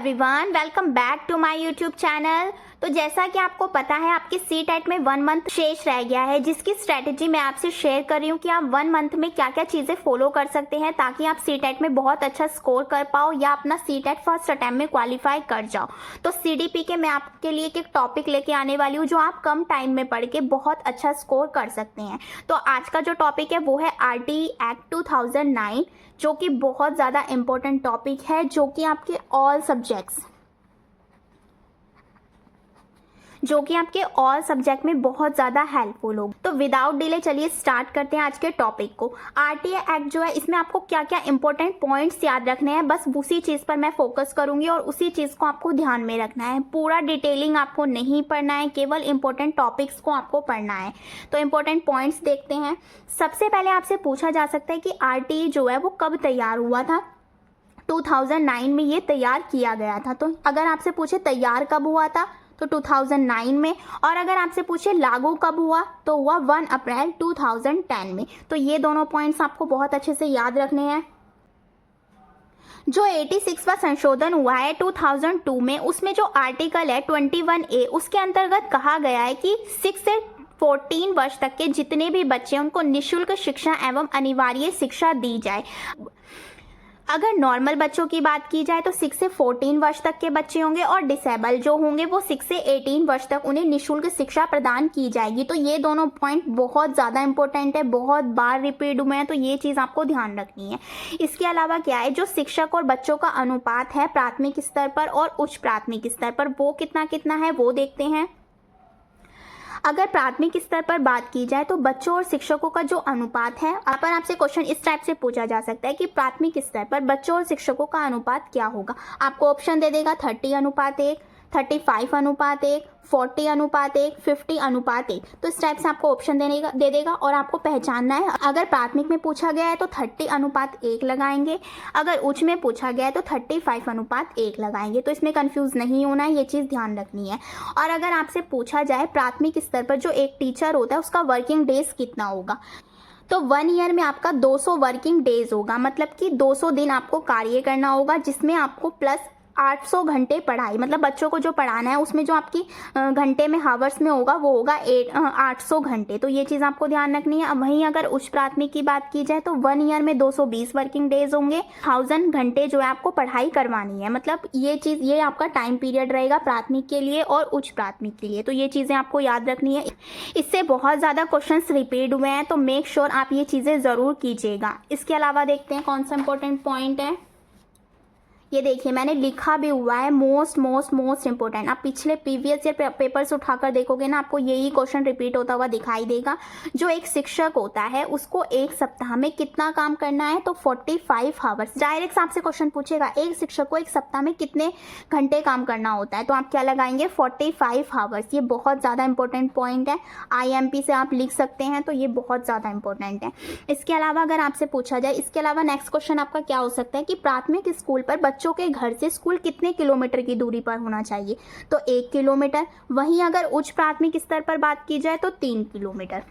Everyone, welcome back to my YouTube channel. तो जैसा कि आपको पता है आपके सीटेट में 1 मंथ शेष रह गया है, जिसकी स्ट्रेटेजी मैं आपसे शेयर कर रही हूँ कि आप 1 मंथ में क्या क्या चीज़ें फॉलो कर सकते हैं ताकि आप सीटेट में बहुत अच्छा स्कोर कर पाओ या अपना सीटेट फर्स्ट अटेम्प्ट में क्वालिफाई कर जाओ। तो सीडीपी के मैं आपके लिए एक टॉपिक लेके आने वाली हूँ जो आप कम टाइम में पढ़ के बहुत अच्छा स्कोर कर सकते हैं। तो आज का जो टॉपिक है वो है आरटीई एक्ट 2009, जो कि बहुत ज़्यादा इम्पोर्टेंट टॉपिक है, जो कि आपके ऑल सब्जेक्ट में बहुत ज़्यादा हेल्पफुल होगा। तो विदाउट डिले चलिए स्टार्ट करते हैं आज के टॉपिक को। आरटीई एक्ट जो है, इसमें आपको क्या क्या इंपॉर्टेंट पॉइंट्स याद रखने हैं, बस उसी चीज़ पर मैं फोकस करूंगी और उसी चीज़ को आपको ध्यान में रखना है। पूरा डिटेलिंग आपको नहीं पढ़ना है, केवल इंपॉर्टेंट टॉपिक्स को आपको पढ़ना है। तो इंपॉर्टेंट पॉइंट्स देखते हैं। सबसे पहले आपसे पूछा जा सकता है कि आरटीई जो है वो कब तैयार हुआ था। 2009 में ये तैयार किया गया था। तो अगर आपसे पूछे तैयार कब हुआ था तो 2009 में, और अगर आपसे पूछे लागू कब हुआ तो हुआ 1 अप्रैल 2010 में। तो ये दोनों पॉइंट्स आपको बहुत अच्छे से याद रखने हैं। जो 86वां संशोधन हुआ है 2002 में, उसमें जो आर्टिकल है 21A, उसके अंतर्गत कहा गया है कि 6 से 14 वर्ष तक के जितने भी बच्चे उनको निःशुल्क शिक्षा एवं अनिवार्य शिक्षा दी जाए। अगर नॉर्मल बच्चों की बात की जाए तो 6 से 14 वर्ष तक के बच्चे होंगे, और डिसेबल जो होंगे वो 6 से 18 वर्ष तक उन्हें निःशुल्क शिक्षा प्रदान की जाएगी। तो ये दोनों पॉइंट बहुत ज़्यादा इंपॉर्टेंट है, बहुत बार रिपीट हुए हैं, तो ये चीज़ आपको ध्यान रखनी है। इसके अलावा क्या है, जो शिक्षक और बच्चों का अनुपात है प्राथमिक स्तर पर और उच्च प्राथमिक स्तर पर, वो कितना कितना है वो देखते हैं। अगर प्राथमिक स्तर पर बात की जाए तो बच्चों और शिक्षकों का जो अनुपात है, पर आपसे क्वेश्चन इस टाइप से पूछा जा सकता है कि प्राथमिक स्तर पर बच्चों और शिक्षकों का अनुपात क्या होगा। आपको ऑप्शन दे देगा 30:1, 35:1, 40:1, 50:1। तो इस टाइप से आपको ऑप्शन दे देगा और आपको पहचानना है। अगर प्राथमिक में पूछा गया है तो 30:1 लगाएंगे, अगर उच्च में पूछा गया है तो 35:1 लगाएंगे। तो इसमें कंफ्यूज नहीं होना है, ये चीज़ ध्यान रखनी है। और अगर आपसे पूछा जाए प्राथमिक स्तर पर जो एक टीचर होता है उसका वर्किंग डेज कितना होगा, तो 1 ईयर में आपका 200 वर्किंग डेज होगा, मतलब कि 200 दिन आपको कार्य करना होगा, जिसमें आपको प्लस 800 घंटे पढ़ाई, मतलब बच्चों को जो पढ़ाना है उसमें जो आपकी घंटे में हावर्स में होगा वो होगा 800 घंटे। तो ये चीज़ आपको ध्यान रखनी है। अब वहीं अगर उच्च प्राथमिक की बात की जाए तो 1 ईयर में 220 वर्किंग डेज होंगे, 1000 घंटे जो है आपको पढ़ाई करवानी है। मतलब ये आपका टाइम पीरियड रहेगा प्राथमिक के लिए और उच्च प्राथमिक के लिए। तो ये चीज़ें आपको याद रखनी है। इससे बहुत ज़्यादा क्वेश्चन रिपीट हुए हैं, तो मेक श्योर आप ये चीज़ें ज़रूर कीजिएगा। इसके अलावा देखते हैं कौन सा इंपॉर्टेंट पॉइंट है। ये देखिए मैंने लिखा भी हुआ है मोस्ट इंपॉर्टेंट। आप पिछले प्रीवियस ईयर पेपर्स उठाकर देखोगे ना, आपको यही क्वेश्चन रिपीट होता हुआ दिखाई देगा। जो एक शिक्षक होता है उसको एक सप्ताह में कितना काम करना है, तो 45 आवर्स। डायरेक्ट आपसे क्वेश्चन पूछेगा एक शिक्षक को एक सप्ताह में कितने घंटे काम करना होता है, तो आप क्या लगाएंगे 45 आवर्स। ये बहुत ज़्यादा इंपॉर्टेंट पॉइंट है, IMP से आप लिख सकते हैं, तो ये बहुत ज़्यादा इंपॉर्टेंट है। इसके अलावा अगर आपसे पूछा जाए, इसके अलावा नेक्स्ट क्वेश्चन आपका क्या हो सकता है कि प्राथमिक स्कूल पर बच्चों के घर से स्कूल कितने किलोमीटर की दूरी पर होना चाहिए, तो 1 किलोमीटर। वहीं अगर उच्च प्राथमिक स्तर पर बात की जाए तो 3 किलोमीटर।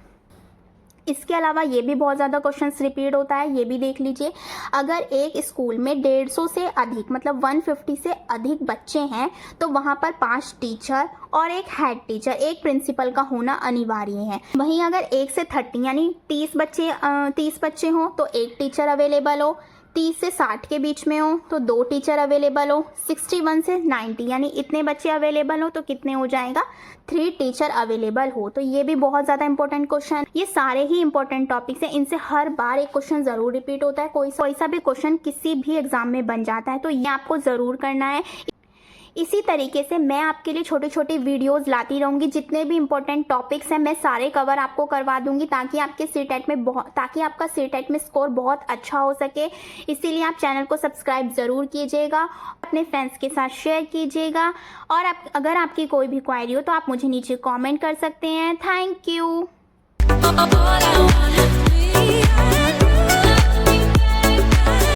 इसके अलावा ये भी बहुत ज़्यादा क्वेश्चंस रिपीट होता है, ये भी देख लीजिए। अगर एक स्कूल में 150 से अधिक, मतलब 150 से अधिक बच्चे हैं, तो वहाँ पर 5 टीचर और एक हेड टीचर, एक प्रिंसिपल का होना अनिवार्य है। वहीं अगर 1 से 30 यानी 30 बच्चे हों तो 1 टीचर अवेलेबल हो, 30 से 60 के बीच में हो तो 2 टीचर अवेलेबल हो, 61 से 90 यानी इतने बच्चे अवेलेबल हो तो कितने हो जाएगा 3 टीचर अवेलेबल हो। तो ये भी बहुत ज़्यादा इंपॉर्टेंट क्वेश्चन। ये सारे ही इंपॉर्टेंट टॉपिक्स हैं, इनसे हर बार एक क्वेश्चन ज़रूर रिपीट होता है। कोई सा भी क्वेश्चन किसी भी एग्जाम में बन जाता है, तो ये आपको ज़रूर करना है। इसी तरीके से मैं आपके लिए छोटी छोटी वीडियोस लाती रहूँगी, जितने भी इंपॉर्टेंट टॉपिक्स हैं मैं सारे कवर आपको करवा दूंगी, ताकि आपके आपका सीटेट में स्कोर बहुत अच्छा हो सके। इसीलिए आप चैनल को सब्सक्राइब ज़रूर कीजिएगा, अपने फ्रेंड्स के साथ शेयर कीजिएगा, और अगर आपकी कोई भी क्वेरी हो तो आप मुझे नीचे कॉमेंट कर सकते हैं। Thank you.